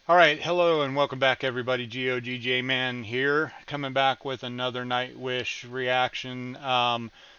All right, hello and welcome back, everybody. GOGJ Man here, coming back with another Nightwish reaction.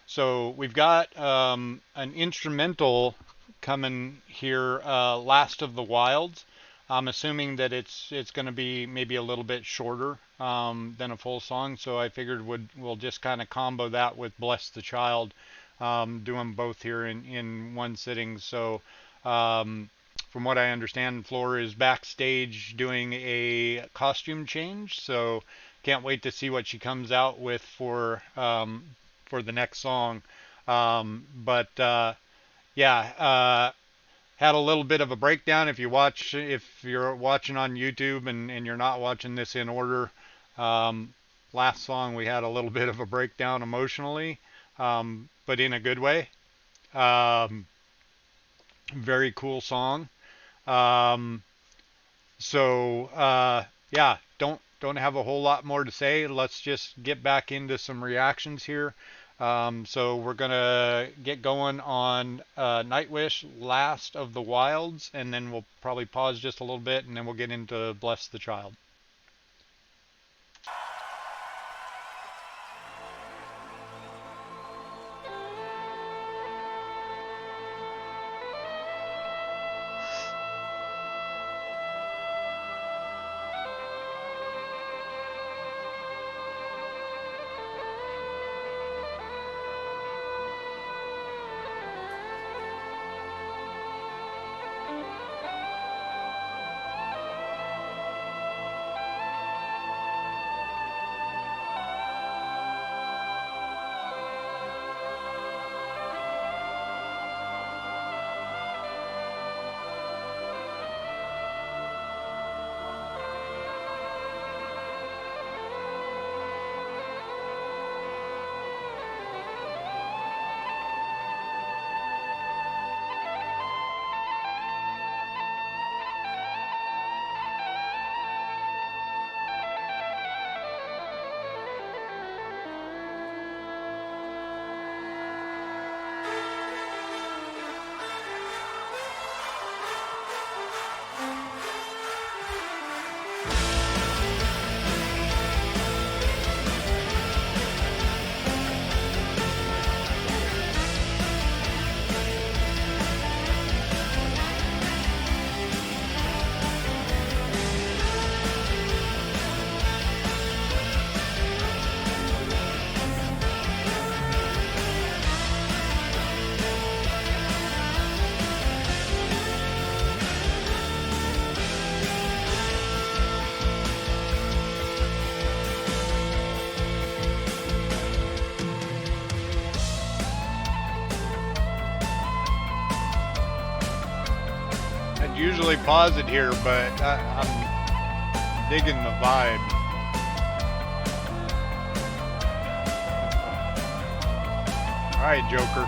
So we've got an instrumental coming here, "Last of the Wilds." I'm assuming that it's going to be maybe a little bit shorter than a full song, so I figured we'll just kind of combo that with "Bless the Child," do them both here in one sitting. So. Um, from what I understand, Floor is backstage doing a costume change, so can't wait to see what she comes out with for the next song. But yeah, had a little bit of a breakdown. If you're watching on YouTube and you're not watching this in order, um, last song we had a little bit of a breakdown emotionally, but in a good way. Um, Very cool song. Um, So yeah, don't have a whole lot more to say. Let's just get back into some reactions here. So we're gonna get going on Nightwish, "Last of the Wilds," and then we'll probably pause just a little bit, and then we'll get into "Bless the Child." I'd usually pause it here, but I'm digging the vibe. All right, Joker.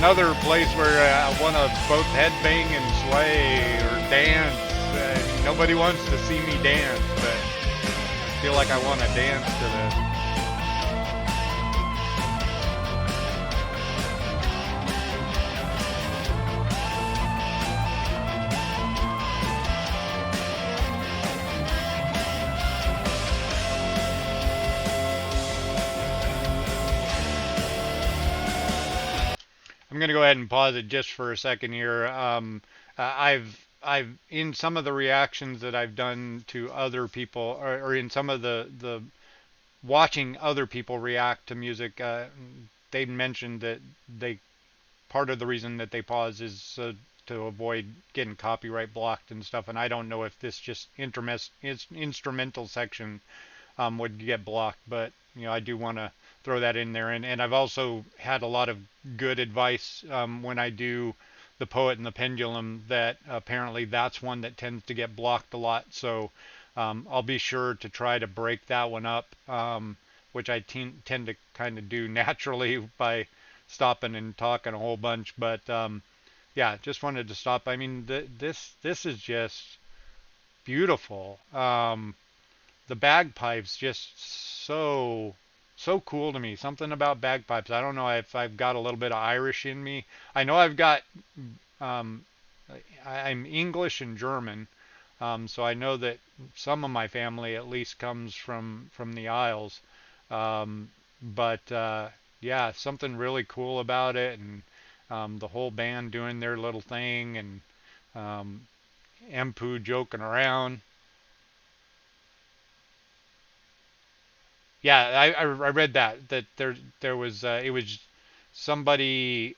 Another place where I want to both headbang and sway or dance. Nobody wants to see me dance, but I feel like I want to dance to this. I'm gonna go ahead and pause it just for a second here. I've in some of the reactions that I've done to other people, or in some of the watching other people react to music, they mentioned that they part of the reason that they pause is to to avoid getting copyright blocked and stuff. And I don't know if this just instrumental section would get blocked, but I do want to throw that in there. And I've also had a lot of good advice when I do the Poet and the Pendulum, that apparently that's one that tends to get blocked a lot. So I'll be sure to try to break that one up, which I tend to kind of do naturally by stopping and talking a whole bunch. But yeah, just wanted to stop. I mean, this is just beautiful. The bagpipes just so cool to me. Something about bagpipes. I don't know if I've got a little bit of Irish in me. I know I've got um, I'm English and German, so I know that some of my family at least comes from the Isles. But yeah, something really cool about it, and the whole band doing their little thing, and Empu joking around. Yeah, I read that there was it was somebody,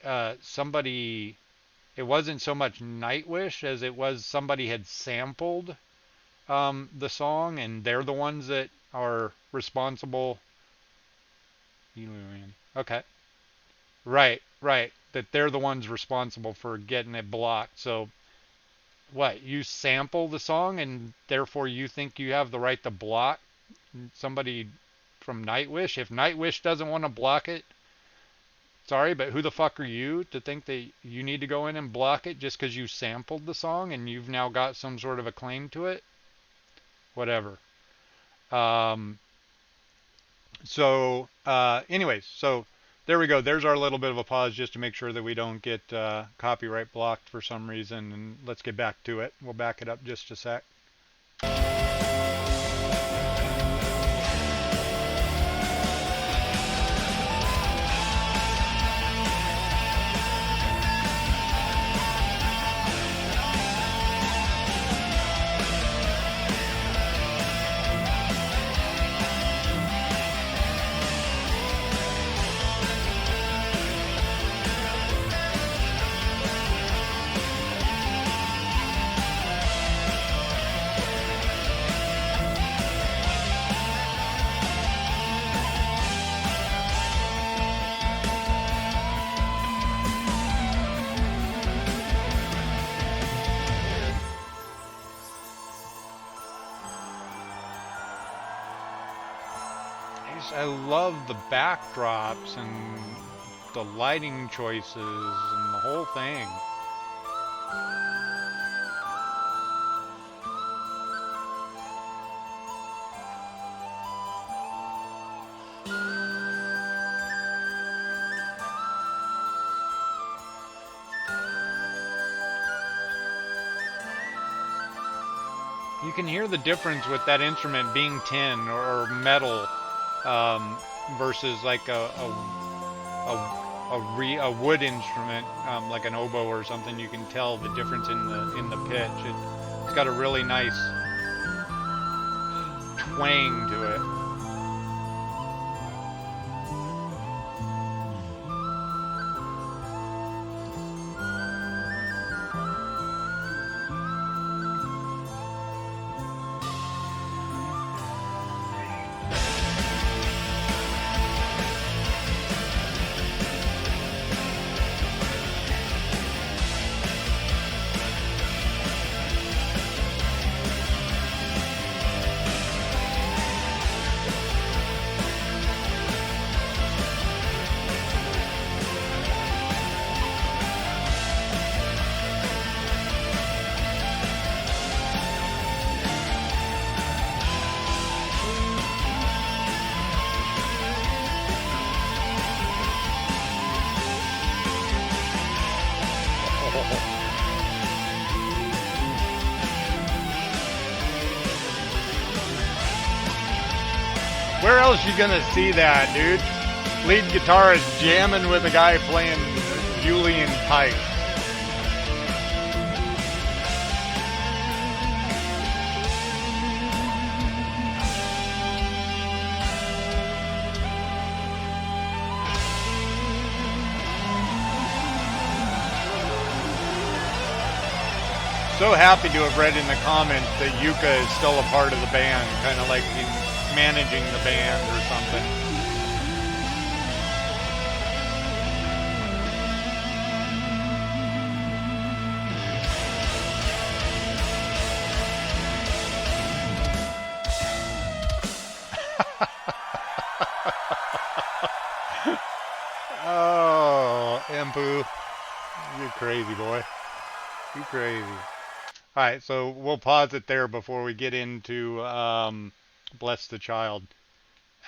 it wasn't so much Nightwish as it was somebody had sampled the song, and they're the ones that are responsible. Uilleann. Okay. Right. That they're the ones responsible for getting it blocked. So what? You sample the song and therefore you think you have the right to block somebody from Nightwish? If Nightwish doesn't want to block it, sorry, but who the fuck are you to think that you need to go in and block it just because you sampled the song and you've now got some sort of a claim to it? Whatever. Um, anyways, so there we go. There's our little bit of a pause just to make sure that we don't get copyright blocked for some reason. And let's get back to it. We'll back it up just a sec. I love the backdrops and the lighting choices and the whole thing. You can hear the difference with that instrument being tin or metal, versus like a wood instrument, like an oboe or something. You can tell the difference in the pitch. It's got a really nice twang to it. Where else you gonna see that, dude? Lead guitarist jamming with a guy playing Uilleann pipe. So happy to have read in the comments that Yuka is still a part of the band, kind of like in managing the band or something. Oh, Empu, you crazy boy. You crazy. All right, so we'll pause it there before we get into Bless the Child.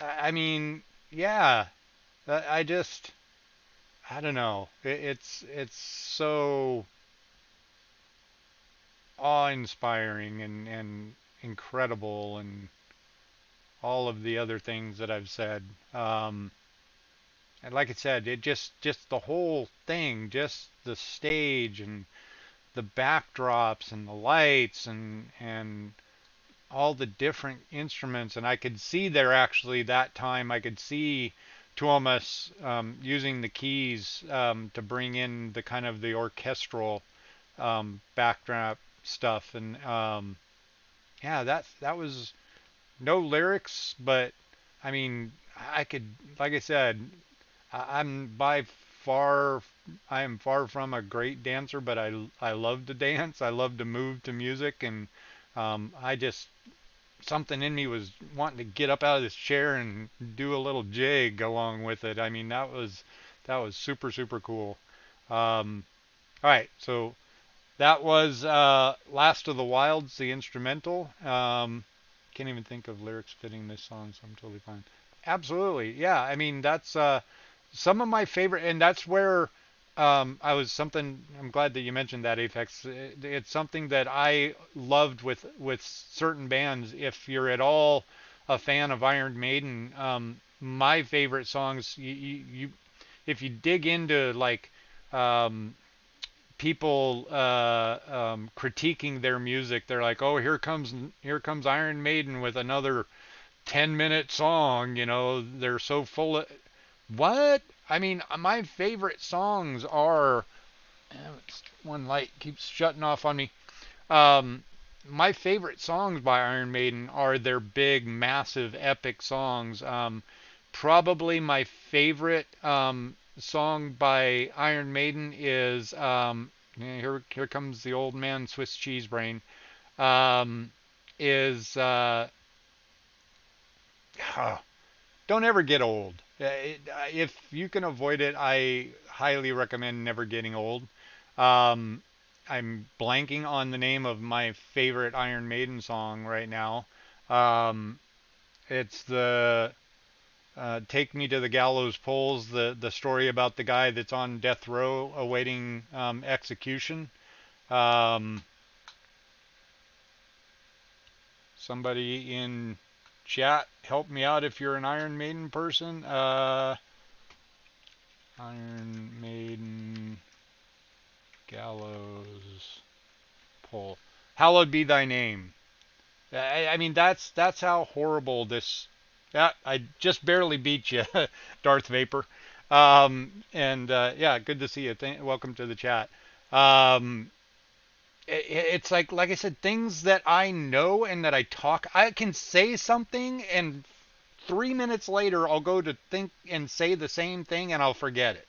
I mean, yeah, I just, I don't know. It's so awe-inspiring and incredible and all of the other things that I've said. Um, and like I said, it just the whole thing, just the stage and the backdrops and the lights and all the different instruments. And I could see there actually that time I could see Tuomas using the keys to bring in the kind of the orchestral backdrop stuff. And yeah, that was no lyrics, but I mean, I could, like I said, I'm by far, I am far from a great dancer, but I love to dance. I love to move to music, and I just something in me was wanting to get up out of this chair and do a little jig along with it. I mean, that was super super cool. All right, so that was Last of the Wilds, the instrumental. Can't even think of lyrics fitting this song, so I'm totally fine. Absolutely, yeah. I mean, that's some of my favorite, and that's where I was something. I'm glad that you mentioned that, Apex. It's something that I loved with certain bands. If you're at all a fan of Iron Maiden, my favorite songs, if you dig into like um, people critiquing their music, they're like, "Oh, here comes Iron Maiden with another 10-minute song." They're so full of what? I mean, my favorite songs are. One light keeps shutting off on me. Um, my favorite songs by Iron Maiden are their big, massive, epic songs. Probably my favorite song by Iron Maiden is yeah, here comes the old man Swiss cheese brain. Um, is Don't ever get old. If you can avoid it, I highly recommend never getting old. Um, I'm blanking on the name of my favorite Iron Maiden song right now. Um, it's the "Take Me to the Gallows Poles," the story about the guy that's on death row awaiting execution. Um, Somebody in chat, help me out if you're an Iron Maiden person. Iron Maiden Gallows Pole. Hallowed be thy name. I mean, that's how horrible this. Yeah, I just barely beat you, Darth Vapor. And yeah, good to see you. Welcome to the chat. Um, it's like I said, things that I know and that I talk. I can say something, and 3 minutes later, I'll go to think and say the same thing, and I'll forget it.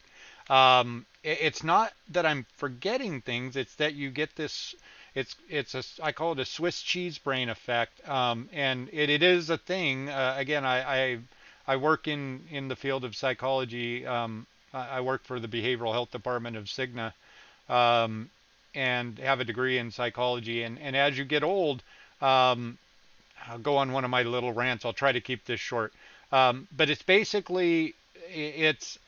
It's not that I'm forgetting things; it's that you get this. I call it a Swiss cheese brain effect, and it is a thing. Again, I work in the field of psychology. I work for the behavioral health department of Cigna, um, and have a degree in psychology. And as you get old, um, I'll go on one of my little rants. I'll try to keep this short. But it's basically it's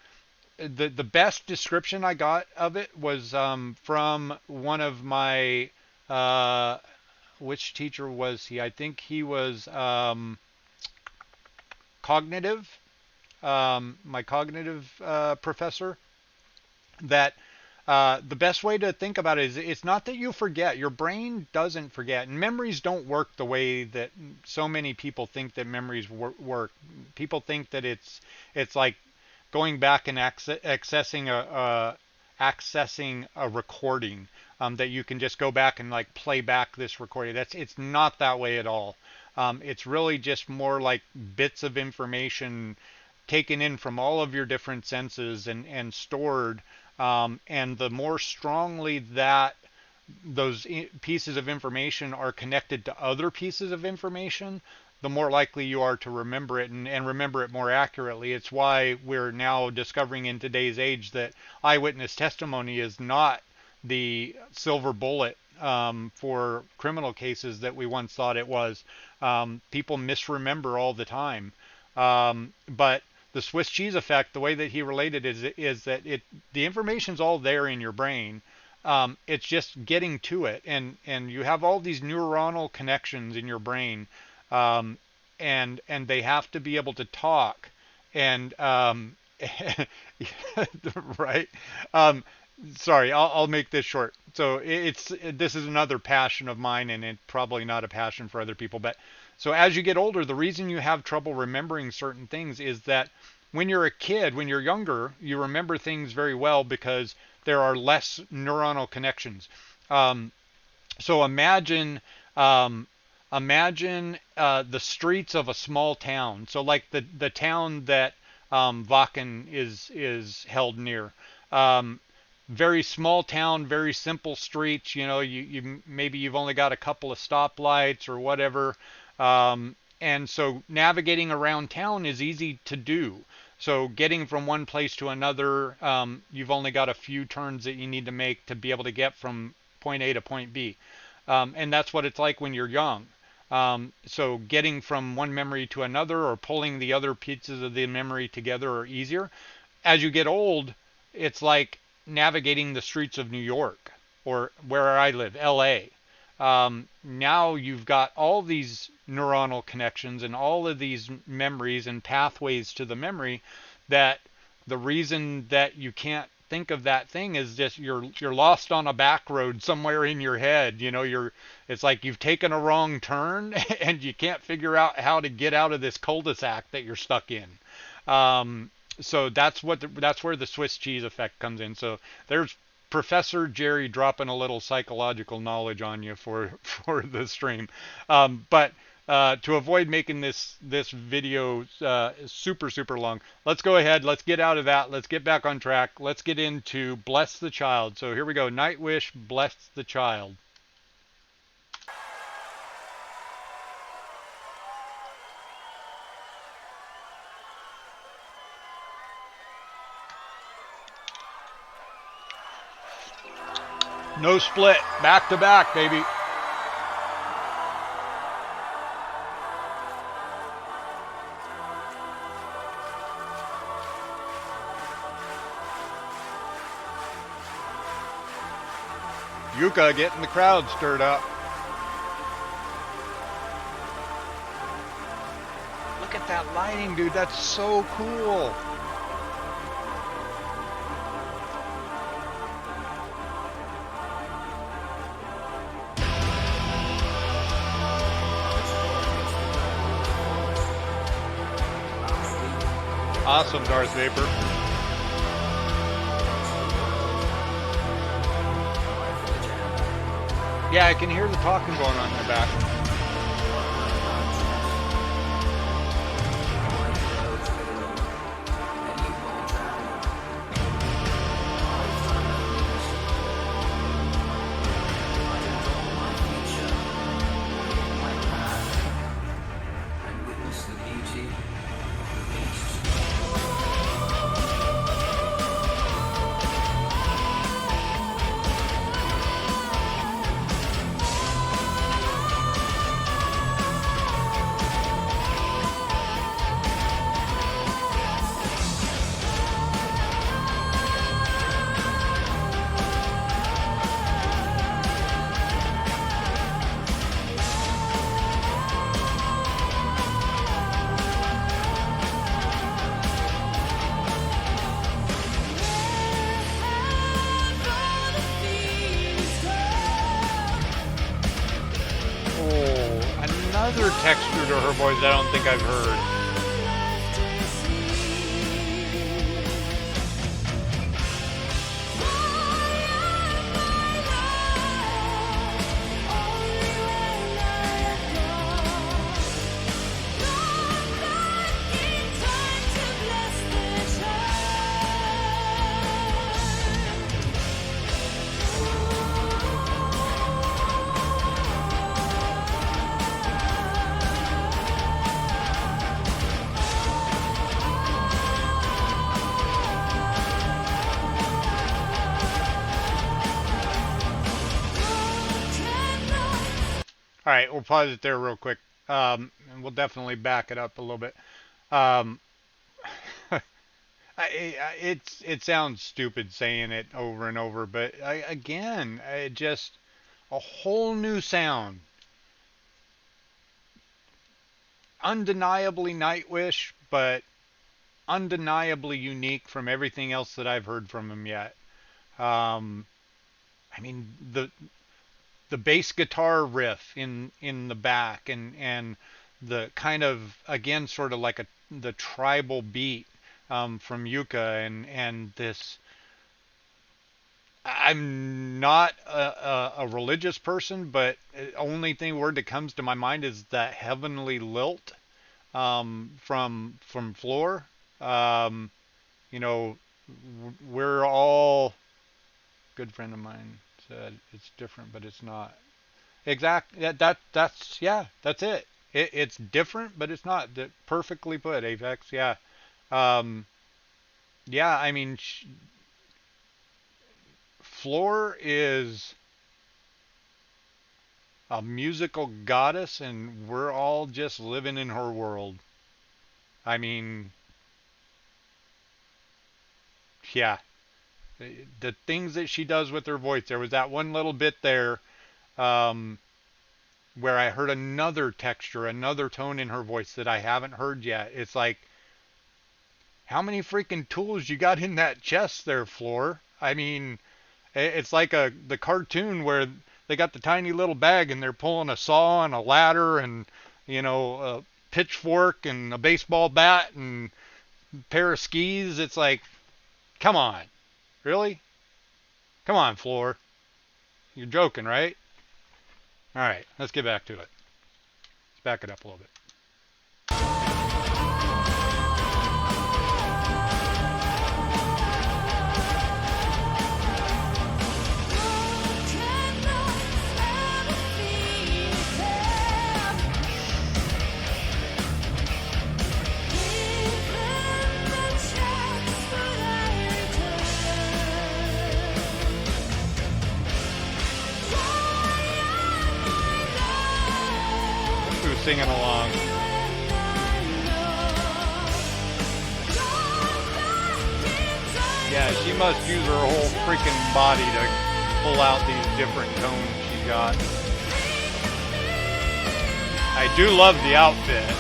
the best description I got of it was from one of my which teacher was he? I think he was cognitive, my cognitive professor. That the best way to think about it is it's not that you forget. Your brain doesn't forget, and memories don't work the way that so many people think that memories work. People think that it's like going back and accessing a recording. that you can just go back and like play back this recording. It's not that way at all. It's really just more like bits of information taken in from all of your different senses and stored. And the more strongly that those pieces of information are connected to other pieces of information, the more likely you are to remember it and remember it more accurately. It's why we're now discovering in today's age that eyewitness testimony is not the silver bullet for criminal cases that we once thought it was. People misremember all the time. But the Swiss cheese effect, the way that he related is that the information's all there in your brain. It's just getting to it, and you have all these neuronal connections in your brain, and they have to be able to talk, and right. Sorry, I'll make this short. So this is another passion of mine, and it's probably not a passion for other people. But so as you get older, the reason you have trouble remembering certain things is that when you're a kid, when you're younger, you remember things very well because there are less neuronal connections. So imagine the streets of a small town. So like the town that Wacken is held near. Very small town, very simple streets. You know, you maybe you've only got a couple of stoplights or whatever. And so navigating around town is easy to do. So getting from one place to another, you've only got a few turns that you need to make to be able to get from point A to point B. And that's what it's like when you're young. So getting from one memory to another or pulling the other pieces of the memory together are easier. As you get old, it's like navigating the streets of New York or where I live, LA. Now you've got all these neuronal connections and all of these memories and pathways to the memory that the reason that you can't think of that thing is just you're lost on a back road somewhere in your head. You know, it's like you've taken a wrong turn and you can't figure out how to get out of this cul-de-sac that you're stuck in. So that's where the Swiss cheese effect comes in. So there's Professor Jerry dropping a little psychological knowledge on you for the stream. But to avoid making this video super long, let's go ahead. Let's get out of that. Let's get back on track. Let's get into Bless the Child. So here we go. Nightwish, Bless the Child. No split, back to back, baby. Yuka getting the crowd stirred up. Look at that lighting, dude. That's so cool. Awesome, Darth Vapor. Yeah, I can hear the talking going on in the back. Another texture to her voice I don't think I've heard. All right, we'll pause it there real quick, and we'll definitely back it up a little bit. Um, it sounds stupid saying it over and over, but again, it just a whole new sound, undeniably Nightwish, but undeniably unique from everything else that I've heard from him yet. Um, I mean the bass guitar riff in the back, and the kind of, again, sort of like the tribal beat from Yucca, and this. I'm not a religious person, but the only word that comes to my mind is that heavenly lilt from Floor. Um, you know, we're all, good friend of mine said it's different, but it's not. Exactly. That's yeah. That's it. It's different, but it's not. Perfectly put, Apex. Yeah. Um, yeah. I mean, Floor is a musical goddess, and we're all just living in her world. I mean, yeah. The things that she does with her voice. There was that one little bit there um, where I heard another texture, another tone in her voice that I haven't heard yet. It's like, how many freaking tools you got in that chest there, Floor? I mean, it's like the cartoon where they got the tiny little bag and they're pulling a saw and a ladder and, a pitchfork and a baseball bat and a pair of skis. It's like, come on, really? Come on, Floor. You're joking, right? All right, let's get back to it. Let's back it up a little bit. Singing along. Yeah, she must use her whole freaking body to pull out these different tones she got. I do love the outfit.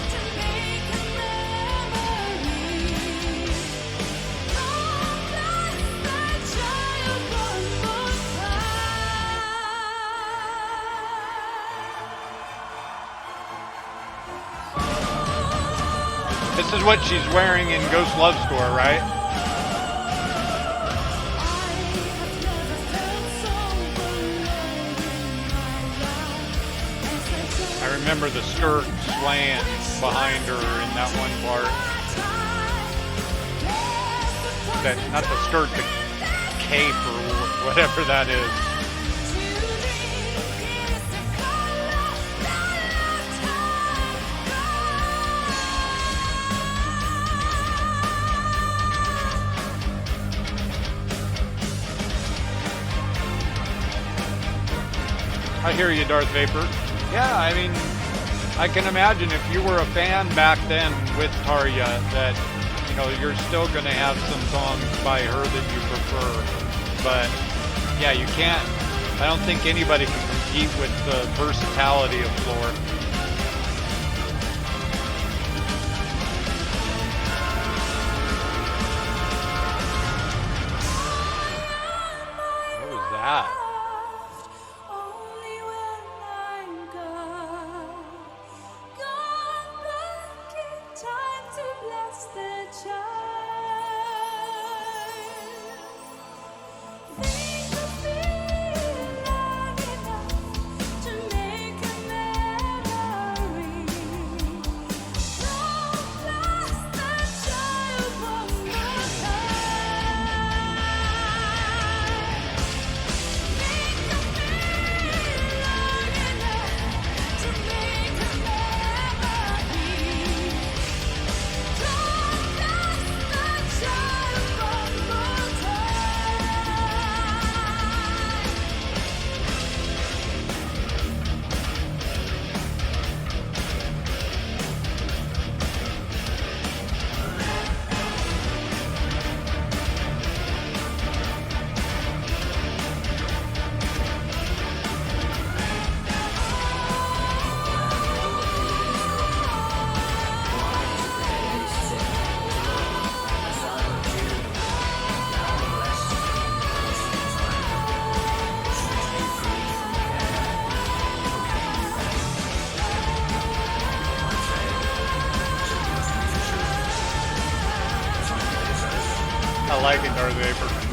This is what she's wearing in Ghost Love Store, right? I remember the skirt swaying behind her in that one part. Not the skirt, the cape or whatever that is. I hear you, Darth Vapor. Yeah, I mean, I can imagine if you were a fan back then with Tarja that, you're still going to have some songs by her that you prefer. But, yeah, you can't. I don't think anybody can compete with the versatility of Floor. What was that? I like it, Darth Vapor.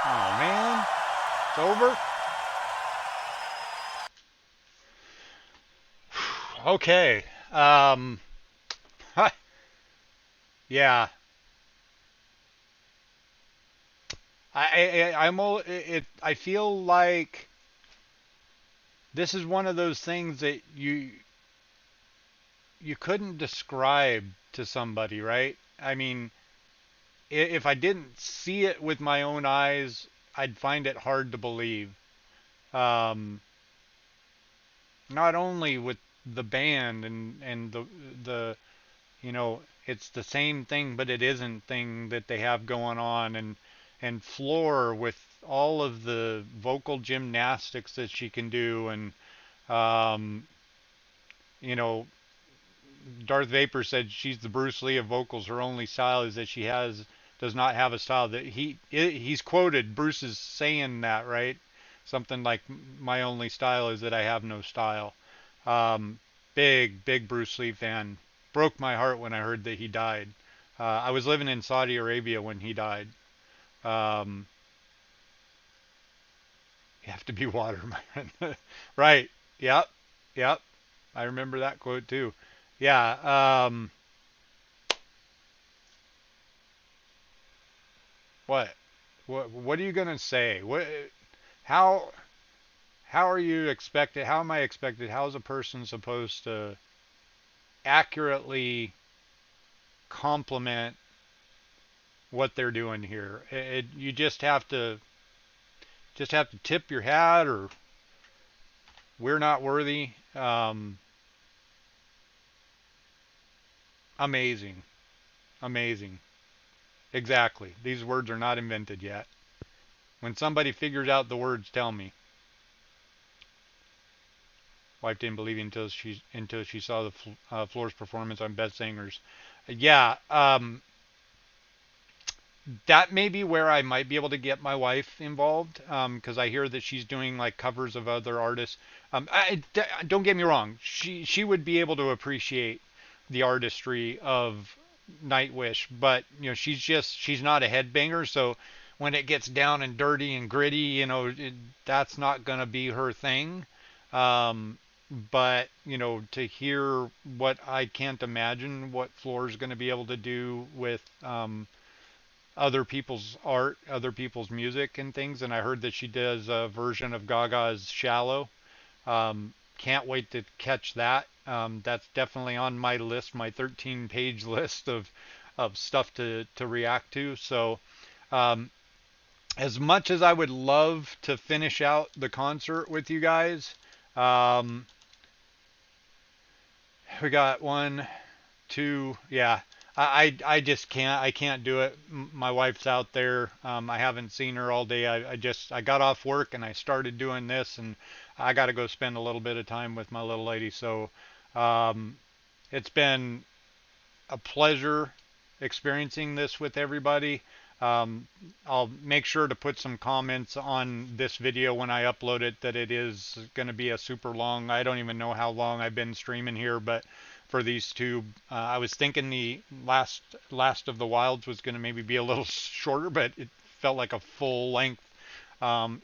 Oh man, it's over. Okay. Um, yeah. I feel like this is one of those things that you couldn't describe to somebody, right? I mean, if I didn't see it with my own eyes, I'd find it hard to believe. Um, Not only with the band and the it's the same thing but it isn't thing that they have going on, and Floor with all of the vocal gymnastics that she can do, and um, you know Darth Vapor said she's the Bruce Lee of vocals. Her only style is that she has does not have a style. That he's quoted Bruce is saying that, right? Something like my only style is that I have no style. Um, big Bruce Lee fan. Broke my heart when I heard that he died. I was living in Saudi Arabia when he died. Um, you have to be water, my friend. Right. Yep. Yep. I remember that quote too. Yeah. What? What are you gonna say? How how are you expected? How am I expected? How is a person supposed to accurately compliment what they're doing here? You just have to tip your hat, or we're not worthy. Amazing, amazing. Exactly. These words are not invented yet. When somebody figures out the words, tell me. Wife didn't believe until she saw the Floor's performance on Best Singers. Yeah, that may be where I might be able to get my wife involved, because I hear that she's doing like covers of other artists. Don't get me wrong, she would be able to appreciate the artistry of Nightwish, but she's not a headbanger, so when it gets down and dirty and gritty, that's not gonna be her thing. Um, but to hear what I can't imagine what Floor's going to be able to do with other people's art, other people's music and things. And I heard that she does a version of Gaga's "Shallow." Can't wait to catch that. That's definitely on my list, my 13-page list of stuff to react to. So, um, as much as I would love to finish out the concert with you guys, um, we got one, two, yeah. I just can't. I can't do it. My wife's out there. I haven't seen her all day. I got off work and I started doing this, and I got to go spend a little bit of time with my little lady. So, um, it's been a pleasure experiencing this with everybody. Um, I'll make sure to put some comments on this video when I upload it, that it is going to be a super long. I don't even know how long I've been streaming here, but for these two, I was thinking the last of the Wilds was going to maybe be a little shorter, but it felt like a full length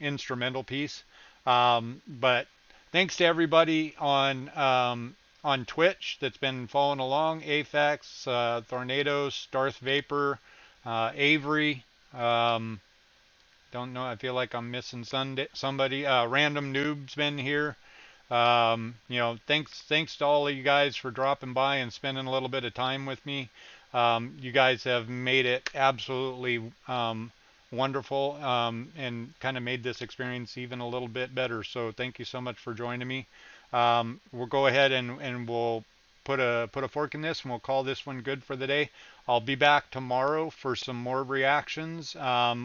instrumental piece. But thanks to everybody on Twitch that's been following along. Aphex, Tornadoes, Darth Vapor, Avery. Um, don't know. I feel like I'm missing somebody. Random Noob's been here. Thanks to all of you guys for dropping by and spending a little bit of time with me. You guys have made it absolutely wonderful, and kind of made this experience even a little bit better. So thank you so much for joining me. We'll go ahead and we'll put a fork in this, and we'll call this one good for the day. I'll be back tomorrow for some more reactions.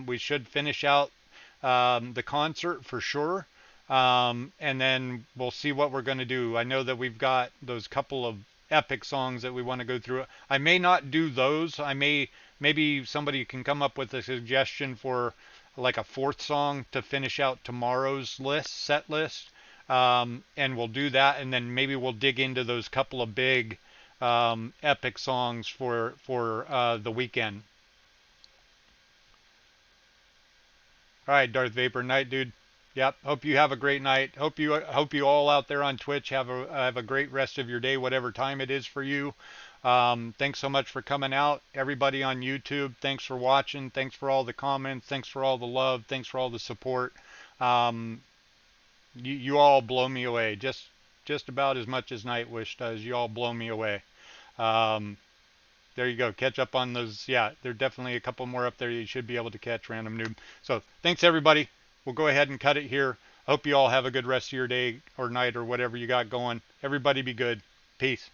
We should finish out the concert for sure. And then we'll see what we're going to do. I know that we've got those couple of epic songs that we want to go through. I may not do those. Maybe somebody can come up with a suggestion for like a fourth song to finish out tomorrow's set list. And we'll do that, and then maybe we'll dig into those couple of big epic songs for the weekend. All right, Darth Vapor, night, dude. Yep. Hope you have a great night. Hope you all out there on Twitch have a great rest of your day, whatever time it is for you. Thanks so much for coming out, everybody on YouTube. Thanks for watching. Thanks for all the comments. Thanks for all the love. Thanks for all the support. Um, you all blow me away, just about as much as Nightwish does. You all blow me away. Um, there you go. Catch up on those. Yeah, there are definitely a couple more up there you should be able to catch, Random Noob. So thanks, everybody. We'll go ahead and cut it here. Hope you all have a good rest of your day or night or whatever you got going. Everybody be good. Peace.